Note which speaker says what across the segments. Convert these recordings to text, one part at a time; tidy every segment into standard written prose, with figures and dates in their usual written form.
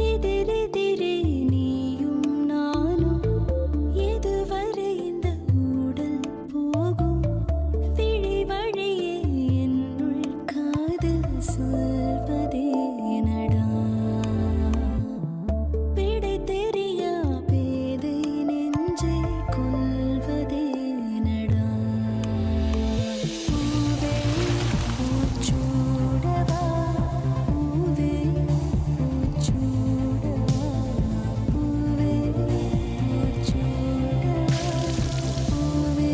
Speaker 1: எதிரெதிரே நீயும் நானும் எதுவரை இந்த ஊடல் போகும் விழி வழியே என்னுள் காதல் சொல்வதே நடா விடை தெரியா பேதை நெஞ்சை கொள்வதே நடா பூவே பூச்சூடவா பூவே பூச்சூடவா பூவே பூச்சூடவா பூவே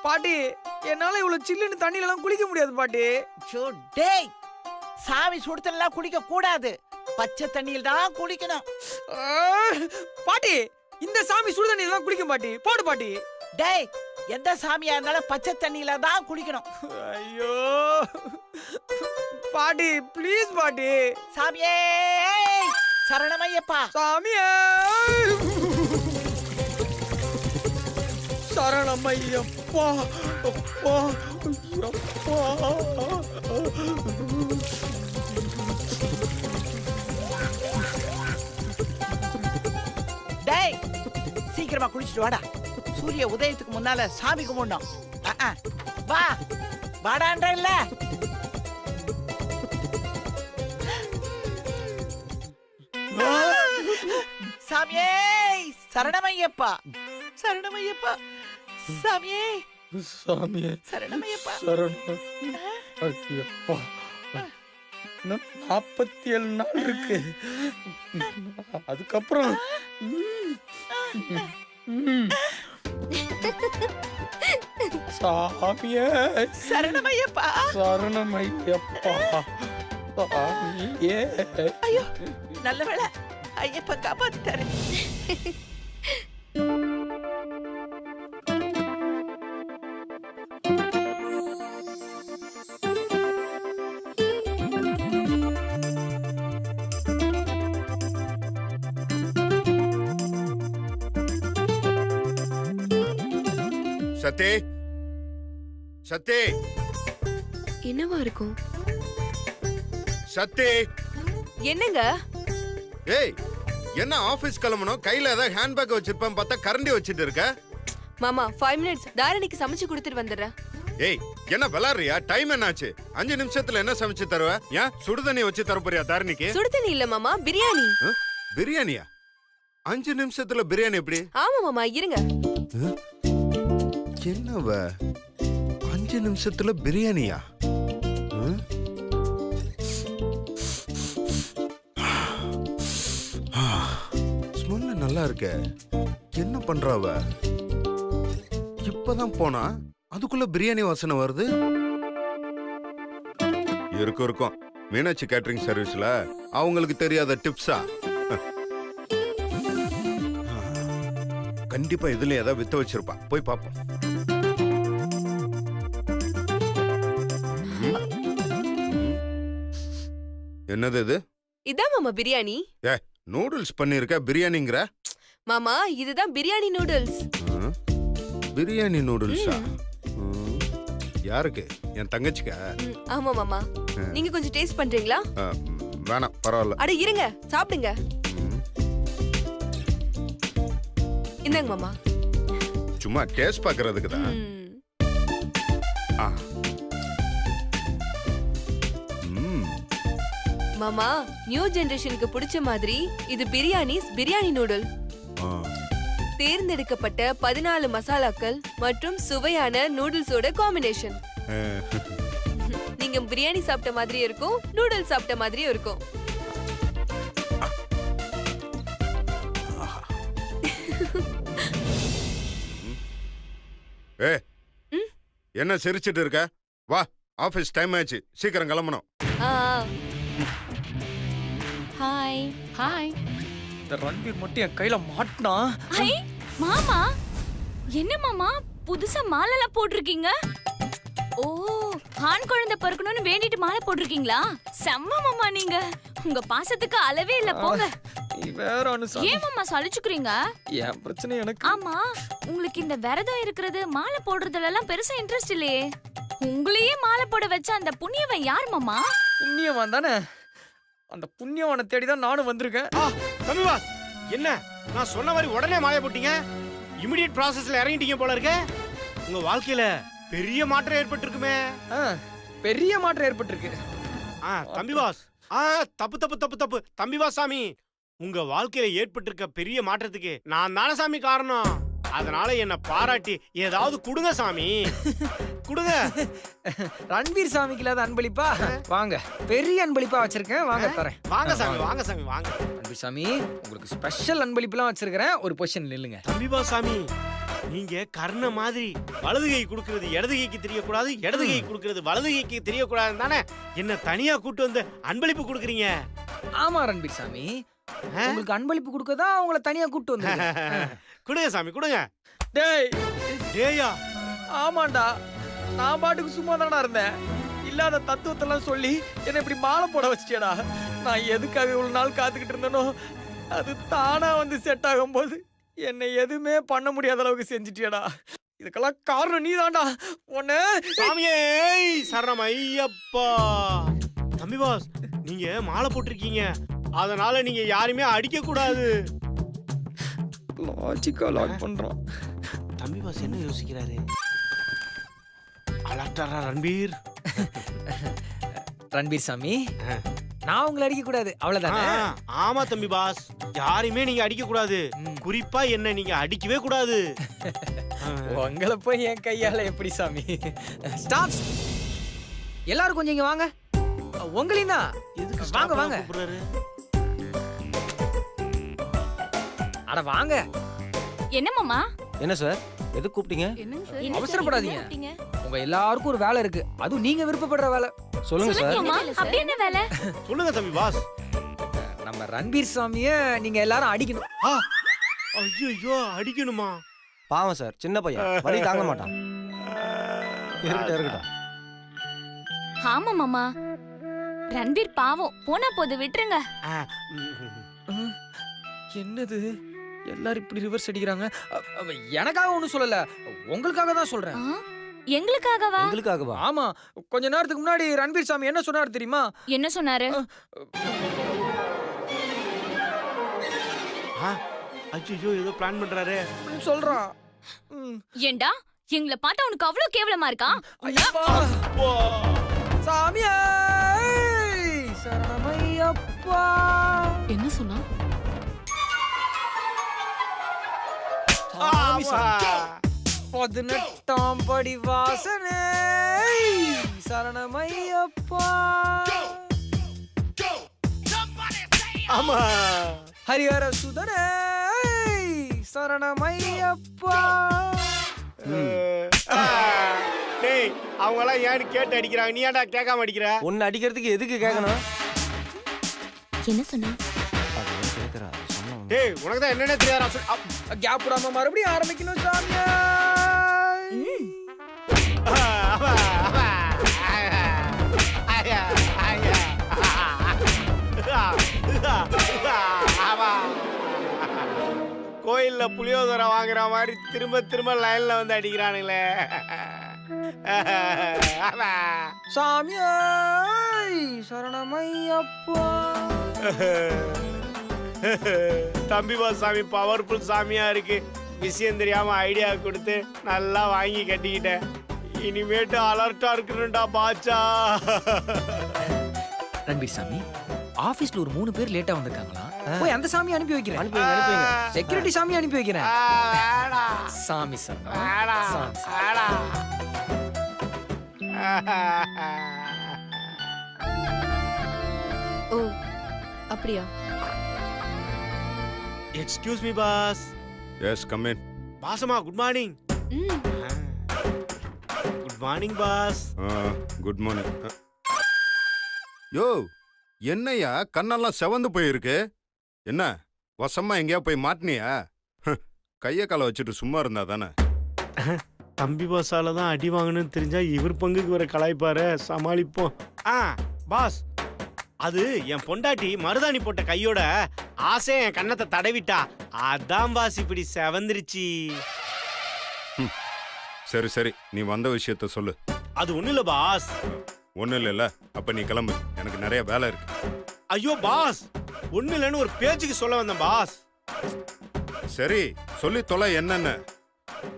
Speaker 2: பாட்டி, என்னால இவ்வளவு சில்லுன்னு தண்ணியில எல்லாம் குளிக்க முடியாது பாட்டி.
Speaker 3: சோ டேய், சாமி சுடுதெல்லாம் குளிக்க கூடாது, பச்சை தண்ணியில் தான் குளிக்கணும்.
Speaker 2: ஆ, பாட்டி, இந்த சாமி சுடு தண்ணியில தான் குளிக்கும் பாட்டி. போடு பாட்டி.
Speaker 3: டேய், எந்த சாமியா இருந்தாலும் பச்சை தண்ணியில தான் குளிக்கணும்.
Speaker 2: ஐயோ பாட்டி, ப்ளீஸ் பாட்டி.
Speaker 3: சாமியே சரணமையப்பா.
Speaker 2: சாமியே சரணமையப்பா. அப்பா, அப்பா.
Speaker 3: டேய், சீக்கிரமா குளிச்சுட்டு வாடா, சூரிய உதயத்துக்கு முன்னால சாமி கும்பிடணும். வா வாடான்ற இல்ல. சாமியே சரணமையப்பா, சரணமையப்பா. சாமியே
Speaker 2: சாமியே
Speaker 3: சரணமையப்பா.
Speaker 2: சரணம் ஐயப்பா. 47 நாள் இருக்கு. அதுக்கப்புறம் சாமியே
Speaker 3: சரணமையப்பா.
Speaker 2: சரணமையப்பா. சாமியே.
Speaker 3: ஐயோ நல்ல வேளை, ஐயப்பா காப்பாத்திட்டாரு.
Speaker 4: சத்தே, சத்தே,
Speaker 5: என்னவா இருக்கும்?
Speaker 4: சத்தே.
Speaker 5: என்னங்க?
Speaker 4: ஏய், என்ன ஆபீஸ் கிளம்பணும், கையில ஏதாவது ஹேண்ட்பேக் வச்சிருப்பேன் பார்த்தா கரண்டி வச்சிட்டு இருக்க.
Speaker 5: மாமா 5 மினிட்ஸ், தாரணிக்கு சமைச்சு கொடுத்துட்டு வந்துடுறேன்.
Speaker 4: ஏய், என்ன விளாடுறியா? டைம் என்னாச்சு? 5 நிமிஷத்துல என்ன சமைச்சு தருவ? ஏன் சுடுதண்ணி வச்சு தர போறியா தாரணிக்கு?
Speaker 5: சுடுதண்ணி இல்ல மாமா, பிரியாணி.
Speaker 4: பிரியாணியா? 5 நிமிஷத்துல பிரியாணி எப்படி?
Speaker 5: ஆமா மாமா, இருங்க.
Speaker 4: என்னவ 5 நிமிஷத்துல பிரியாணியா? ஸ்மெல்ல நல்லா இருக்க. என்ன பண்றாவ? இப்பதான் போனா அதுக்குள்ள பிரியாணி வாசனை வருது. இருக்கும் மீனாட்சி கேட்டரிங் சர்வீஸ்ல அவங்களுக்கு தெரியாத டிப்ஸா? கண்டிப்பா இதுல ஏதாவது வித்து வச்சிருப்பா, போய் பாப்போம். என்னது இது?
Speaker 5: இதான் மாமா பிரியாணி.
Speaker 4: நூடுல்ஸ் பண்ணிருக்க, பிரியாணிங்கற?
Speaker 5: மாமா இதுதான் பிரியாணி நூடுல்ஸ்.
Speaker 4: பிரியாணி நூடுல்ஸா? யாருக்கு? என் தங்கச்சிக்கா?
Speaker 5: ஆமா மாமா, நீங்க கொஞ்சம் டேஸ்ட் பண்றீங்களா?
Speaker 4: வேணாம், பரவாயில்ல.
Speaker 5: அட இருங்க, சாப்பிடுங்க. இந்தாங்க மாமா.
Speaker 4: சும்மா டேஸ்ட் பாக்குறதுக்கு தான்.
Speaker 5: மாமா, நியூ ஜெனரேஷனுக்கு பிடிச்ச மாதிரி இது பிரியாணி நூடுல். தேர்ந்தெடுக்கப்பட்ட 14 மசாலாக்கள் மற்றும் சுவையான நூடுல்ஸோட காம்பினேஷன். நீங்க பிரியாணி சாப்பிட்ட மாதிரி இருக்கும், நூடுல்ஸ் சாப்பிட்ட மாதிரியும் இருக்கும்.
Speaker 4: என்ன சிரிச்சிட்டு இருக்க? வா, ஆபீஸ் டைம் ஆச்சு, சீக்கிரம் கிளம்பணும்.
Speaker 5: Hi
Speaker 6: hi.
Speaker 2: இந்த ரன்வீர் மட்டும் என் கையில மாட்டினா.
Speaker 6: மாமா, என்ன மாமா புதுசா மாலெல்லாம் போட்டிருக்கீங்க? ஓ, ஆண் குழந்தை பிறக்கணும்னு வேண்டிட்டு மாலை போட்டிருக்கீங்களா? செம்ம மாமா நீங்க. உங்க பாசத்துக்கு அளவே இல்ல போங்க.
Speaker 2: நீ வேற அனுசா.
Speaker 6: ஏன் மாமா சலிச்சுக்கிறீங்க?
Speaker 2: என் பிரச்சனை எனக்கு.
Speaker 6: ஆமா, உங்களுக்கு இந்த விரதம் இருக்கிறது மாலை போடுறதுல எல்லாம் பெருசா இன்ட்ரெஸ்ட் இல்லையே. உங்களையே மாலை போட வச்ச அந்த புண்ணியவன் யார் மாமா?
Speaker 2: புண்ணியவான் தானே. அந்த புண்ணியவானை தேடி தான் நானும் வந்திருக்கேன்.
Speaker 7: தமிழ்வாஸ், என்ன நான் சொன்ன மாதிரி உடனே மாலை போட்டீங்க? இமிடியேட் ப்ராசஸ்ல இறங்கிட்டீங்க போல இருக்க. உங்க வாழ்க்கையில பெரிய மாற்றம் ஏற்பட்டிருக்குமே.
Speaker 2: ஆ, பெரிய மாற்றம் ஏற்பட்டிருக்கு.
Speaker 7: தம்பிவாஸ், தப்பு தப்பு தப்பு தப்பு தம்பிவாஸ் சாமி, உங்க வாழ்க்கையில ஏற்பட்டிருக்க பெரிய மாற்றத்துக்கு நான் தானே சாமி காரணம். அதனால என்ன பாராட்டி ஏதாவது கொடுங்க சாமி, கொடுங்க.
Speaker 2: ரன்வீர் சாமிக்கு இல்லாத அன்பளிப்பா? வாங்க, பெரிய அன்பளிப்பா வச்சிருக்கேன், வாங்க தரேன்.
Speaker 7: வாங்க சாமி, வாங்க சாமி, வாங்க.
Speaker 2: ரன்வீர் சாமி, உங்களுக்கு ஸ்பெஷல் அன்பளிப்புலாம் வச்சிருக்கிறேன். ஒரு பொசிஷன் நில்லுங்க.
Speaker 7: தம்பிவாஸ் சாமி, நீங்க கர்ண மாதிரி வலது கை கொடுக்கிறது இடது கைக்கு தெரியக்கூடாது, இடது கை கொடுக்கிறது வலது கைக்கு தெரியக்கூடாதுன்னு தானே என்ன தனியா கூட்டு வந்து அன்பளிப்பு கொடுக்குறீங்க.
Speaker 2: ஆமா ரன்வீர் சாமி, உங்களுக்கு அன்பளிப்பு கொடுக்கதான் உங்களை தனியா கூட்டு வந்து.
Speaker 7: கொடுங்க சாமி, கொடுங்க.
Speaker 2: டேய்,
Speaker 7: டேயா?
Speaker 2: ஆமாண்டா, நான் பாட்டுக்கு சும்மா தானடா இருந்தேன். இல்லாத தத்துவத்தெல்லாம் சொல்லி என்ன இப்படி மாலை போட வச்சிட்டியடா. நான் எதுக்காக இவ்வளவு நாள் காத்துக்கிட்டு இருந்தேனோ அது தானா வந்து செட் ஆகும் போது என்னை எதுவுமே பண்ண முடியாத அளவுக்கு செஞ்சிட்டியடா. இதுக்கெல்லாம் காரணம் நீதான்டா. உன்னை
Speaker 7: சாமியே சரணம் ஐயப்பா. தம்பி பாஸ், நீங்க மாலை போட்டிருக்கீங்க, அதனால நீங்க யாருமே அடிக்க கூடாது.
Speaker 2: லாஜிக்கா லாக் பண்றான்.
Speaker 7: தம்பி பாஸ் என்ன யோசிக்கிறாரு? அலர்ட்டாரா ரன்பீர்?
Speaker 2: ரன்வீர் சாமி, நான் உங்களை அடிக்க கூடாது அவ்வளவுதானே?
Speaker 7: ஆமா தம்பி பாஸ், யாரையுமே நீங்க அடிக்க கூடாது. குறிப்பா என்ன நீங்க அடிக்கவே கூடாது.
Speaker 2: உங்களை போய் என் கையால எப்படி சாமி? ஸ்டாப், எல்லாரும் கொஞ்சம் இங்க வாங்க. உங்களையும் தான். வாங்க வாங்க, அட வாங்க.
Speaker 6: என்ன மாமா?
Speaker 8: என்ன சார், எது கூப்பிட்டீங்க?
Speaker 2: அவசரப்படாதீங்க, உங்க எல்லாருக்கும் ஒரு வேலை இருக்கு, அதுவும் நீங்க விருப்பப்படுற வேலை.
Speaker 8: சொல்லுங்க சார்.
Speaker 6: மாமா, அப்படி என்ன வேலை?
Speaker 7: சொல்லுங்க தம்பி பாஸ்.
Speaker 2: நம்ம ரன்வீர் சாமிய நீங்க எல்லாரும் அடிக்கணும்.
Speaker 7: ஐயோ, அடிக்கணுமா?
Speaker 8: பாவம் சார், சின்ன பையன், வலி தாங்க மாட்டான். இருக்கட்டும் இருக்கட்டும்.
Speaker 6: ஆமா மாமா, ரன்வீர் பாவம், போனா போது விட்டுருங்க.
Speaker 2: என்னது எல்லாரும் இப்படி ரிவர்ஸ் அடிக்கிறாங்க? எனக்காக ஒண்ணும் சொல்லல, உங்களுக்காக தான் சொல்றேன்.
Speaker 6: எங்களுக்காகவா?
Speaker 8: உங்களுக்காகவா?
Speaker 2: ஆமா, கொஞ்ச நேரத்துக்கு முன்னாடி ரன்வீர் சாமி என்ன சொன்னாரு தெரியுமா?
Speaker 6: என்ன சொன்னாரு?
Speaker 7: ஐயோ, ஏதோ பிளான் பண்றாரு
Speaker 2: சொல்றான்.
Speaker 6: ஏண்டா, எங்களை பார்த்தா உனக்கு அவ்வளவு கேவலமா இருக்கா?
Speaker 2: சாமியே சரணமையப்பா.
Speaker 6: என்ன சொன்னா?
Speaker 2: 18ஆம் படி வாசனை சரணமையப்பா.
Speaker 7: ஆமா,
Speaker 2: ஹரிஹர சுதனே சரணமையப்பா.
Speaker 7: டேய், அவங்க எல்லாம் ஏன்னு கேட்டு அடிக்கிறாங்க, நீ ஏன்டா கேட்காம அடிக்கிற?
Speaker 8: ஒன்னு அடிக்கிறதுக்கு எதுக்கு கேட்கணும்?
Speaker 6: என்ன சொன்னா?
Speaker 8: கேக்குறா, சொன்னா
Speaker 7: டேய், உனக்கு தான் என்னென்ன தெரியாதா?
Speaker 2: கேப் விடாம மறுபடியும் ஆரம்பிக்கணும் சாமியா.
Speaker 7: கோயில்ல புளியோதரை வாங்குற மாதிரி திரும்ப திரும்ப லைன்ல வந்து அடிக்கிறானுங்களே.
Speaker 2: சாமியா சரணமையப்பா.
Speaker 7: தம்பிபா சாமி பவர்ஃபுல் சாமியா இருக்கு. விஷயம் தெரியாம ஐடியா கொடுத்து நல்லா வாங்கி கட்டிக்கிட்டேன். இனிமேட்டு அலர்ட்டா இருக்கணும்டா பாச்சா.
Speaker 2: ரன்வீர் சாமி, ஆபீஸ்ல ஒரு 3 பேர் லேட்டா வந்திருக்காங்களா? போய் அந்த சாமி அனுப்பி வைக்கிறேன்.
Speaker 8: அனுப்புங்க.
Speaker 2: செக்யூரிட்டி சாமி அனுப்பி வைக்கிறேன்.
Speaker 7: வேணாம்.
Speaker 2: சாமி சாமி.
Speaker 7: வேணாம்.
Speaker 2: சாமி.
Speaker 7: வேணாம்.
Speaker 5: ஓ அப்படியா?
Speaker 7: Excuse me boss.
Speaker 4: Yes, come in.
Speaker 7: பாசமா, good morning. Good morning boss.
Speaker 4: Good morning. யோ, என்னையா கண்ணெல்லாம் செவந்து போயிருக்கு? என்ன வசமா எங்கேயா போய் மாட்டினியா? கைய காலை வச்சுட்டு சும்மா இருந்தா தானே.
Speaker 7: தம்பி பாஸால தான் அடி வாங்கணும்னு தெரிஞ்சா இவர் பங்குக்கு வர கலாய்ப்பாரு, சமாளிப்போம். பாஸ், அது என் பொண்டாட்டி மருதாணி போட்ட கையோட ஆசை என் கண்ணத்தை தடவிட்டா, அதான் பாஸ் இப்படி செவந்துருச்சு.
Speaker 4: சரி சரி, நீ வந்த விஷயத்த சொல்லு.
Speaker 7: அது ஒண்ணு இல்ல பாஸ்.
Speaker 4: ஒண்ணும் இல்லைல்ல, அப்ப நீ கிளம்பு, எனக்கு நிறைய வேலை இருக்கு.
Speaker 7: ஐயோ பாஸ், ஒண்ணு இல்லைன்னு ஒரு பேச்சுக்கு சொல்ல வந்தேன் பாஸ்.
Speaker 4: சரி சொல்லி தொலை என்னன்னு.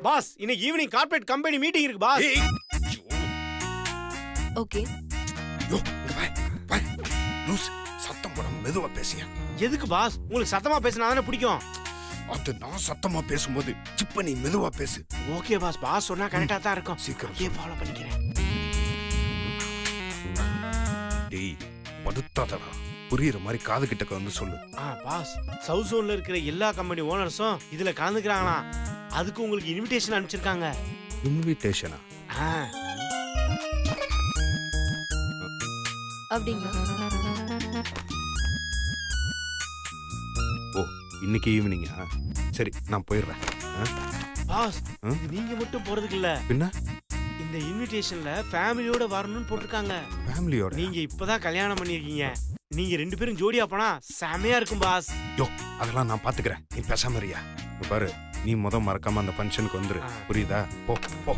Speaker 7: பாஸ், இன்னைக்கு ஈவினிங் கார்ப்பரேட் கம்பெனி மீட்டிங் இருக்கு பாஸ்.
Speaker 5: ஓகே.
Speaker 4: சத்தம் போட மெதுவா பேசிய.
Speaker 7: எதுக்கு பாஸ்? உங்களுக்கு சத்தமா பேசினா தானே பிடிக்கும்.
Speaker 4: அது நான் சத்தமா பேசும்போது இப்ப நீ மெதுவா பேசு.
Speaker 7: ஓகே பாஸ், பாஸ் சொன்னா கரெக்டா தான் இருக்கும்.
Speaker 4: சீக்கிரம்
Speaker 7: அப்படியே ஃபாலோ பண்ணிக்கிறேன்.
Speaker 4: டேய் படுத்தாதடா, புரியுற மாதிரி காது கிட்டக்க வந்து சொல்லு.
Speaker 7: பாஸ், சவுத் ஜோன்ல இருக்கிற எல்லா கம்பெனி ஓனர்ஸும் இதுல கலந்துக்கிறாங்களா? அதுக்கு உங்களுக்கு இன்விடேஷன் அனுப்பிச்சிருக்காங்க.
Speaker 4: இன்விடேஷனா?
Speaker 5: அப்படிங்களா?
Speaker 4: ஓ, இன்னைக்கு ஈவினிங்கா? சரி, நான் போயிடுறேன்.
Speaker 7: பாஸ், இது நீங்க மட்டும் போறதுக்கு இல்ல,
Speaker 4: என்ன
Speaker 7: இந்த இன்விடேஷன்ல ஃபேமிலியோட வரணும்னு போட்டிருக்காங்க.
Speaker 4: ஃபேமிலியோட?
Speaker 7: நீங்க இப்பதான் கல்யாணம் பண்ணிருக்கீங்க, நீங்க 2 பேரும் ஜோடியா போனா செமையா இருக்கும் பாஸ்.
Speaker 4: யோ, அதெல்லாம் நான் பாத்துக்கிறேன், நீ பேசாம இருயா. பாரு, நீ மறக்காம அந்த ஃபங்க்ஷனுக்கு வந்துரு, புரியுதா? போ போ.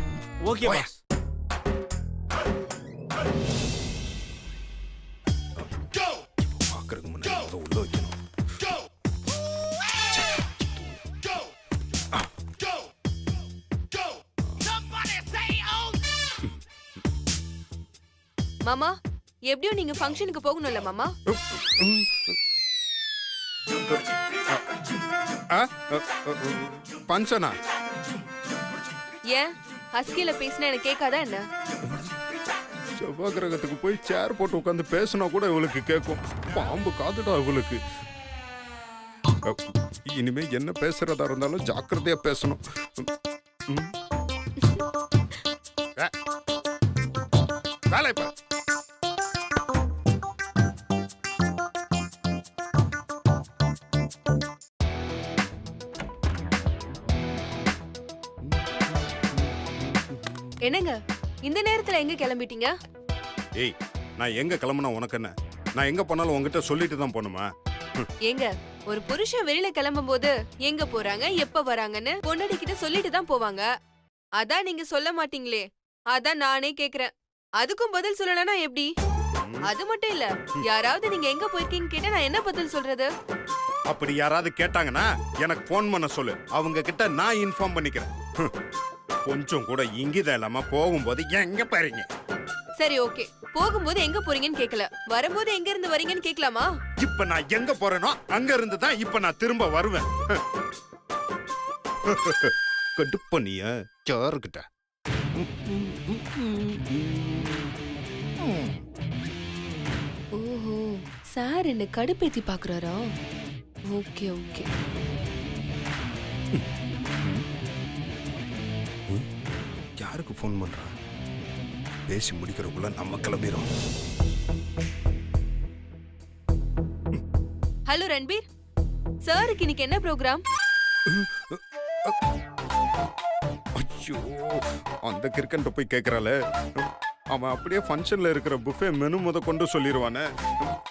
Speaker 7: Okay boss.
Speaker 4: பாக்குறதுக்கு முன்னாடி உள்ள வைக்கணும்.
Speaker 5: மாமா, எப்படியும் நீங்க ஃபங்க்ஷனுக்கு போகணும்ல மாமா?
Speaker 4: ஃபங்க்ஷனா?
Speaker 5: ஏன் ஹஸ்கில பேசினா எனக்கு கேட்காதா என்ன?
Speaker 4: செவ்வாய் கிரகத்துக்கு போய் சேர் போட்டு உட்காந்து பேசினா கூட இவளுக்கு கேட்கும். பாம்பு காதுடா இவளுக்கு. இனிமே என்ன பேசுறதா இருந்தாலும் ஜாக்கிரதையா பேசணும். வேலை பாரு.
Speaker 5: என்னங்க இந்த நேரத்துல எங்க கிளம்பிட்டீங்க?
Speaker 4: ஏய், நான் எங்க கிளம்புனா உனக்கு என்ன? நான் எங்க போனாலும் உன்கிட்ட சொல்லிட்டு தான் போணுமா?
Speaker 5: ஏங்க, ஒரு புருஷன் வெளியில கிளம்பும் போது எங்க போறாங்க எப்ப வராங்கன்னு பொண்டாட்டி கிட்ட சொல்லிட்டு தான் போவாங்க. அதான் நீங்க சொல்ல மாட்டீங்களே, அதான் நானே கேக்குறேன். அதுக்கும் பதில் சொல்லலனா எப்படி? அது மட்டும் இல்ல, யாராவது நீங்க எங்க போயிருக்கீங்க கேட்டா நான் என்ன பதில் சொல்றது?
Speaker 4: அப்படி யாராவது கேட்டாங்கன்னா எனக்கு போன் பண்ண சொல்லு, அவங்க கிட்ட நான் இன்ஃபார்ம் பண்ணிக்கிறேன். கொஞ்சம் கூட இங்கிதம் இல்லாம போகும்போது எங்க போறீங்க?
Speaker 5: சரி ஓகே, போகும்போது எங்க போறீங்கன்னு கேக்கல, வரும்போது எங்க இருந்து வரீங்கன்னு கேக்கலாமா?
Speaker 4: இப்ப நான் எங்க போறேனோ அங்க இருந்து தான் இப்ப நான் திரும்ப வருவேன். கடுப்பனிய சாருக்கிட்ட.
Speaker 5: ஓஹோ, சார் என்ன கடுப்பேத்தி பாக்குறாரா? Okay okay.
Speaker 4: யாருக்கு போன் பண்றா? பேசி முடிக்கிறதுக்குள்ள நம்ம கிளம்பிடும்.
Speaker 5: ஹலோ ரன்பீர், சாருக்கு இன்னைக்கு என்ன ப்ரோக்ராம்?
Speaker 4: ஐயோ, அந்த கிறுக்கன்ட்ட போய் கேக்குறாளே, அவன் அப்படியே ஃபங்க்ஷன்ல இருக்கிற புஃபே மெனு கொண்டு சொல்லிடுவானே.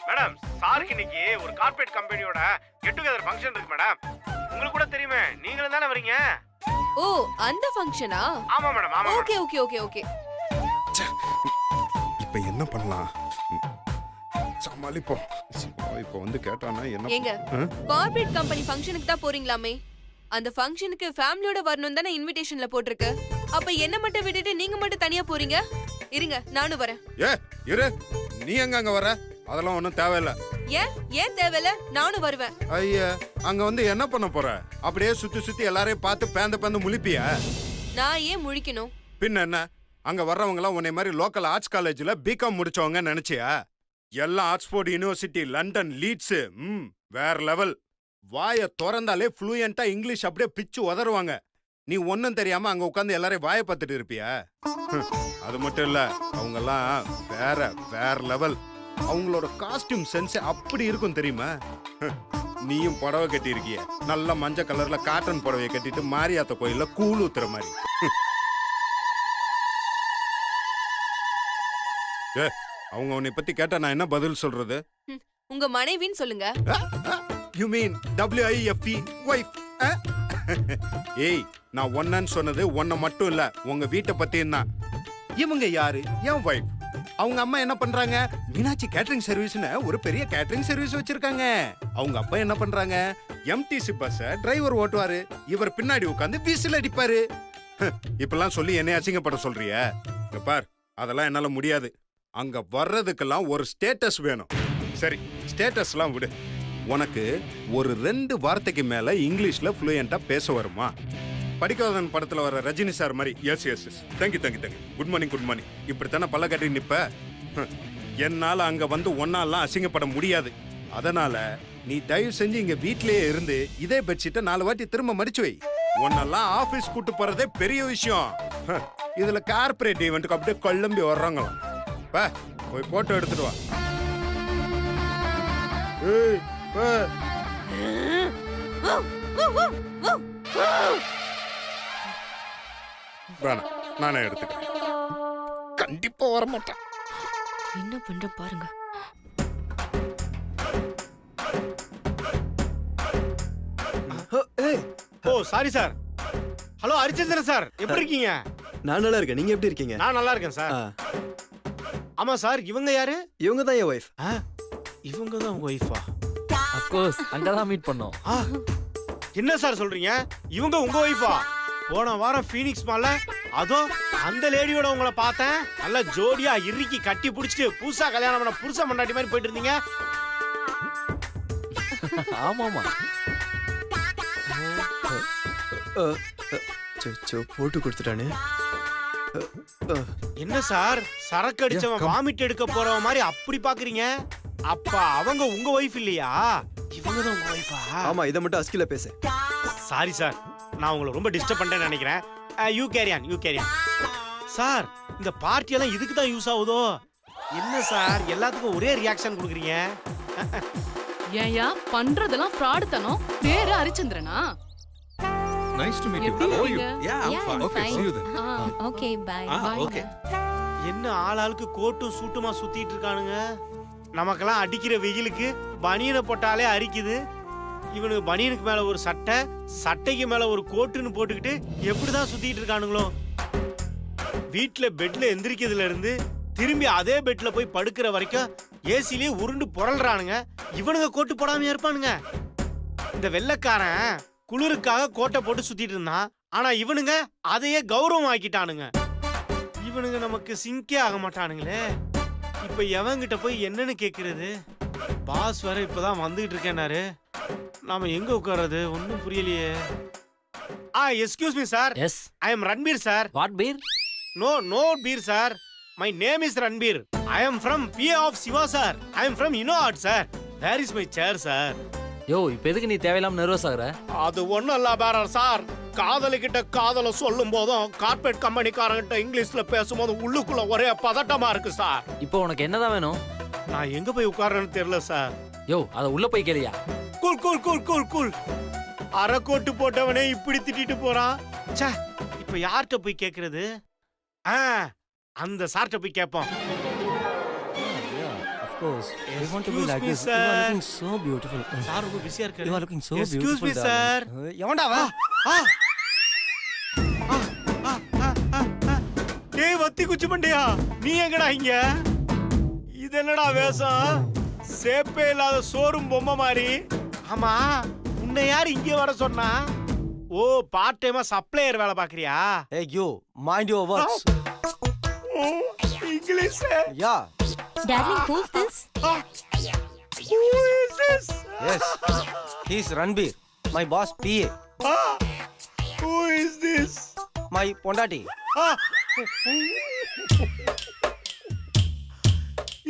Speaker 7: மேடம், சாருக்கு இன்னைக்கு ஒரு கார்ப்பரேட் கம்பெனியோட கெட் டுகெதர் ஃபங்க்ஷன் இருக்கு மேடம். உங்களுக்கு கூட தெரியுமே, நீங்களும் தானே வரீங்க.
Speaker 5: ஓ, அந்த ஃபங்க்ஷனா?
Speaker 7: ஆமா மேடம், ஆமா.
Speaker 5: Okay okay okay okay.
Speaker 4: இப்ப என்ன பண்ணலாம்? சமாளிப்போம். இப்ப வந்து கேட்டானா என்ன?
Speaker 5: ஏங்க, கார்ப்பரேட் கம்பெனி ஃபங்க்ஷனுக்கு தான் போறீங்களாமே, அந்த ஃபங்க்ஷனுக்கு ஃபேமிலியோட வரணும் தானே இன்விடேஷன்ல போட்டிருக்கு. அப்ப என்ன மட்டும் விட்டுட்டு நீங்க மட்டும் தனியா போறீங்க? இருங்க, நானும் வரேன்.
Speaker 4: இரு, நீ எங்க அங்க வர? அதெல்லாம் ஒண்ணும் தேவையில்ல.
Speaker 5: ஏன் தேவையில்ல? நானும் வருவேன்.
Speaker 4: ஐயா, அங்க வந்து என்ன பண்ண போற? அப்படியே சுத்தி சுத்தி எல்லாரையும் பார்த்து பேந்து முழிப்பியா?
Speaker 5: நான் ஏன் முழிக்கணும்?
Speaker 4: பின்ன என்ன, அங்க வர்றவங்க எல்லாம் உன்னை மாதிரி லோக்கல் ஆர்ட்ஸ் காலேஜ்ல பிகாம் முடிச்சவங்க நினைச்சியா? எல்லாம் ஆக்ஸ்போர்ட் யூனிவர்சிட்டி, லண்டன், லீட்ஸ், வேற லெவல். வாயை திறந்தாலே ஃப்ளூயண்டா இங்கிலீஷ் அப்படியே பிச்சு உதறுவாங்க. நீ ஒன்னும் தெரியாம அங்க உட்காந்து எல்லாரையும் வாயை பார்த்துட்டு இருப்பியா? அது மட்டும் இல்ல, அவங்க எல்லாம் வேற லெவல். அவங்களோட காஸ்டியூம் சென்ஸ் அப்படி இருக்கும் தெரியுமா? நீயும் புடவை கட்டி இருக்கிய, நல்ல மஞ்சள் கலர்ல காட்டன் புடவையை கட்டிட்டு மாரியாத்த கோயில்ல கூழ் ஊத்துற மாதிரி. ஏ அவங்க உன்னை பத்தி கேட்டா நான் என்ன பதில் சொல்றது?
Speaker 5: உங்க மனைவின்னு சொல்லுங்க.
Speaker 4: You mean WIFE wife? ஏய் நான் ஒன்னன்னு சொன்னது ஒன்ன மட்டும் இல்ல, உங்க வீட்டை பத்தியும் தான். இவங்க யாரு? என் வைஃப். அவங்க அம்மா என்ன பண்றாங்க? மீனாட்சி கேட்டரிங் சர்வீஸ்னு ஒரு பெரிய கேட்டரிங் சர்வீஸ் வச்சிருக்காங்க. அவங்க அப்பா என்ன பண்றாங்க? MTC பஸ்ஸ டிரைவர் ஓட்டுவாரு, இவர் பின்னாடி உட்கார்ந்து விசில் அடிப்பாரு. இப்பெல்லாம் சொல்லி என்னை அசிங்கப்பட சொல்றிய? இங்க பார், அதெல்லாம் என்னால முடியாது. அங்க வர்றதுக்கெல்லாம் ஒரு ஸ்டேட்டஸ் வேணும். சரி, ஸ்டேட்டஸ்லாம் விடு. உனக்கு ஒரு 2 வார்த்தைக்கு மேல இங்கிலீஷ்ல ஃப்ளூயண்டா பேச வருமா? படிக்காதவன் படத்துல வர ரஜினி சார் மாதிரி yes yes yes thank you good morning இப்படித்தானே பல்ல கட்டி நிப்ப? என்னால அங்க வந்து ஒன்னாலாம் அசிங்கப்பட முடியாது. அதனால நீ தயவு செஞ்சு இங்க வீட்லயே இருந்து இதே பெட்ஷீட்டை 4 வாட்டி திரும்ப மடிச்சு வை. உன்னெல்லாம் ஆபீஸ் கூட்டு போறதே பெரிய விஷயம். இதுல கார்பரேட் ஈவெண்ட்டுக்கு அப்படியே கொள்ளம்பி வர்றாங்களாம். போய் போட்டோ எடுத்துட்டு வா. ஏய், வேணாம், நானே எடுத்துக்கிறேன். கண்டிப்பா வரமாட்டேன்.
Speaker 5: என்ன பண்ற பாருங்க.
Speaker 7: ஓ sorry sir. Hello Harichandran sir, எப்படி இருக்கீங்க?
Speaker 8: நான் நல்லா இருக்கேன். நீங்க எப்படி இருக்கீங்க?
Speaker 7: நான் நல்லா இருக்கேன் சார். ஆமா சார், இவங்க யாரு?
Speaker 8: இவங்க தான் என் ஒய்ஃப்.
Speaker 7: இவங்க தான் உங்க ஒய்ஃபா?
Speaker 9: ஆஃப் கோர்ஸ் அங்கதான் மீட் பண்ணோம்.
Speaker 7: என்ன சார் சொல்றீங்க? இவங்க உங்க ஒய்ஃபா? போன வாரம் ஃபீனிக்ஸ் மால்ல அதோ அந்த லேடியோட உங்களை பார்த்தேன். நல்ல ஜோடியா இறுக்கி கட்டி பிடிச்சிட்டு புதுசா கல்யாணம் பண்ண புருஷன் மண்டாட்டி மாதிரி போயிட்டு இருந்தீங்க.
Speaker 9: ஆமாமா.
Speaker 8: போட்டு கொடுத்துட்டானே.
Speaker 7: என்ன சார், சரக்கு அடிச்சவன் வாமிட் எடுக்க போறவன் மாதிரி அப்படி பாக்குறீங்க? அப்ப அவங்க உங்க ஒய்ஃப் இல்லையா? இவங்க தான் உங்க ஒய்ஃபா?
Speaker 8: ஆமா, இத மட்டும் அஸ்கில பேசு.
Speaker 7: சாரி சார், நான் உங்களை ரொம்ப டிஸ்டர்ப் பண்ணிட்டேன்னு நினைக்கிறேன். You carry on. சார், இந்த பார்ட்டி எல்லாம் இதுக்கு தான் யூஸ் ஆகுதோ? என்ன சார் எல்லாத்துக்கும் ஒரே ரியாக்ஷன் கொடுக்குறீங்க?
Speaker 10: ஏயா பண்றதெல்லாம் ஃப்ராட் தனம். பேரு ஹரிச்சந்திரனா?
Speaker 11: Nice to meet you.
Speaker 10: எப்படி
Speaker 11: How are you?
Speaker 10: இருக்கீங்க?
Speaker 11: Yeah, I'm fine. Okay, see you then.
Speaker 6: Okay bye.
Speaker 11: Okay.
Speaker 7: என்ன ஆளாளுக்கு கோட்டும் சூட்டுமா சுத்திட்டு இருக்கானுங்க. நமக்கெல்லாம் அடிக்கிற வெயிலுக்கு பனியனை போட்டாலே அரிக்குது. இவனுக்கு பனியனுக்கு மேல ஒரு சட்டை, சட்டைக்கு மேல ஒரு கோட்டுன்னு போட்டுக்கிட்டு எப்படிதான் சுத்திட்டு இருக்கானுங்களோ. வீட்டுல பெட்ல எந்திரிக்கிறதுல இருந்து திரும்பி அதே பெட்ல போய் படுக்கிற வரைக்கும் ஏசிலேயே உருண்டு புரள்றானுங்க. இவனுங்க கோட்டு போடாம இருப்பானுங்க. இந்த வெள்ளைக்காரன் குளிருக்காக கோட்டை போட்டு சுத்திட்டு இருந்தான். ஆனா இவனுங்க அதையே கௌரவம் ஆக்கிட்டானுங்க. இவனுங்க நமக்கு சிங்கே ஆக மாட்டானுங்களே. இப்ப எவங்கிட்ட போய் என்னன்னு கேக்குறது? பாஸ் வேற இப்பதான் வந்துகிட்டு இருக்கேன்னாரு. நாம எங்க உட்கார்றது ஒன்னும் புரியலையே. Excuse me sir.
Speaker 9: Yes.
Speaker 7: I am Ranbir sir.
Speaker 9: What beer?
Speaker 7: No beer sir. My name is Ranbir. I am from PA of Siva sir. I am from INNOART sir. Where is my chair sir?
Speaker 9: யோ, இப்ப எதுக்கு நீ தேவையில்லாம nervous ஆகுற?
Speaker 7: அது ஒண்ணும் இல்ல பேரர் sir. காதலிக்கிட்ட காதல சொல்லும் போதும் கார்பரேட் கம்பெனிக்காரங்கிட்ட இங்கிலீஷ்ல பேசும்போது உள்ளுக்குள்ள ஒரே பதட்டமா இருக்கு சார்.
Speaker 9: இப்போ உனக்கு என்னதான் வேணும்?
Speaker 7: நான் எங்க போய் உட்கார்றேன்னு தெரியல சார்.
Speaker 9: யோ, அத உள்ள போய் கேளியா?
Speaker 7: கூல். அரைக்கோட்டு போட்டவனே இப்படி திட்டிட்டு போறான். ச்சே, இப்ப யார்கிட்ட போய் கேக்குறது? அந்த சார்ட்ட போய் கேட்போம்.
Speaker 8: Of course. I want to be like
Speaker 7: Excuse
Speaker 8: this.
Speaker 7: me,
Speaker 8: You are
Speaker 7: sir.
Speaker 8: looking so beautiful.
Speaker 7: Sir ரொம்ப பிஸியா இருக்காரு.
Speaker 8: You are looking so
Speaker 7: Excuse
Speaker 8: beautiful.
Speaker 7: me, sir.
Speaker 8: எவன்டா அவன்?
Speaker 7: டேய் வத்தி குச்சி மண்டையா, நீ எங்கடா இங்க? இது என்னடா வேஷம்? சேப்பே இல்லாத சோறும் பொம்மை மாதிரி. ஆமா, உன்னை யார் இங்க வர சொன்னா? ஓ, பார்ட் டைமா சப்ளையர் வேலை பாக்குறியா?
Speaker 8: Hey you, mind your words.
Speaker 7: English.
Speaker 8: Yeah.
Speaker 6: Darling, who's this?
Speaker 7: Who is this?
Speaker 8: Yes. He's Ranbir, my boss PA.
Speaker 7: Who is this?
Speaker 8: My பொண்டாட்டி.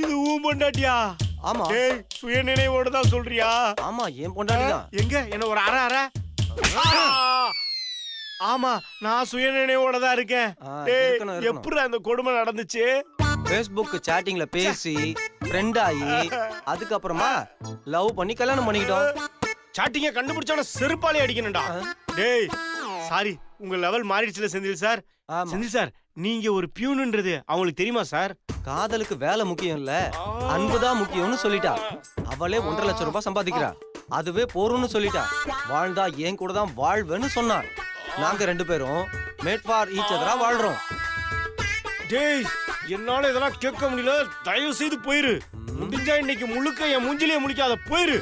Speaker 7: இது ஊம் பொண்டாட்டியா?
Speaker 8: ஆமா.
Speaker 7: டேய், சுயநினைவோட தான் சொல்றியா?
Speaker 8: ஆமா, என் பொண்டாட்டி தான்.
Speaker 7: எங்க என்ன ஒரு அரை ஆமா, நான் சுயநினைவோட தான் இருக்கேன். டேய்,
Speaker 8: இருக்கணும்.
Speaker 7: எப்படி அந்த கொடுமை நடந்துச்சு?
Speaker 8: Facebook chattingல பேசி ஃப்ரெண்ட் ஆகி அதுக்கப்புறமா லவ் பண்ணி கல்யாணம் பண்ணிக்கிட்டோம்.
Speaker 7: சாட்டிங்க கண்டுபிடிச்சவன செருப்பாலே அடிக்கணும்டா. டேய், சாரி உங்க லெவல் மாறிடுச்சுல செந்தில் சார்.
Speaker 8: ஆமா.
Speaker 7: செந்தில் சார் நீங்க ஒரு பியூன்ன்றது அவங்களுக்கு தெரியுமா சார்?
Speaker 8: காதலுக்கு வேலை முக்கியம் இல்ல, அன்புதான் முக்கியம்னு சொல்லிட்டா. அவளே 1.5 லட்சம் ரூபாய் சம்பாதிக்கிறா. அதுவே போறோம்னு சொல்லிட்டா. வாழ்ந்தா என் கூட தான் வாழ்வேன்னு சொன்னா. நாங்க 2 பேரும் மேட் ஃபார் ஈச் அதரா வாழ்றோம்.
Speaker 7: டேய் என்னால இதெல்லாம் கேட்க முடியல, தயவு செய்து போயிரு. முடிஞ்சா இன்னைக்கு முழுக்க என் மூஞ்சிலேயே முடிக்காத, போயிரு.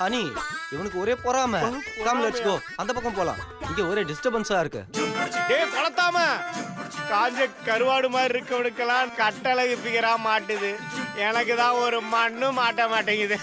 Speaker 8: ஹனி, இவனுக்கு ஒரே பொறாம. Come let's go. அந்த பக்கம் போலாம். இங்க ஒரே டிஸ்டர்பன்ஸா இருக்கு.
Speaker 7: டேய் கொளத்தாம, காஞ்ச கருவாடு மாதிரி இருக்கவனுக்கெல்லாம் கட்டழகு பிகரா மாட்டுது. எனக்கு தான் ஒரு மண்ணு மாட்ட மாட்டேங்குது.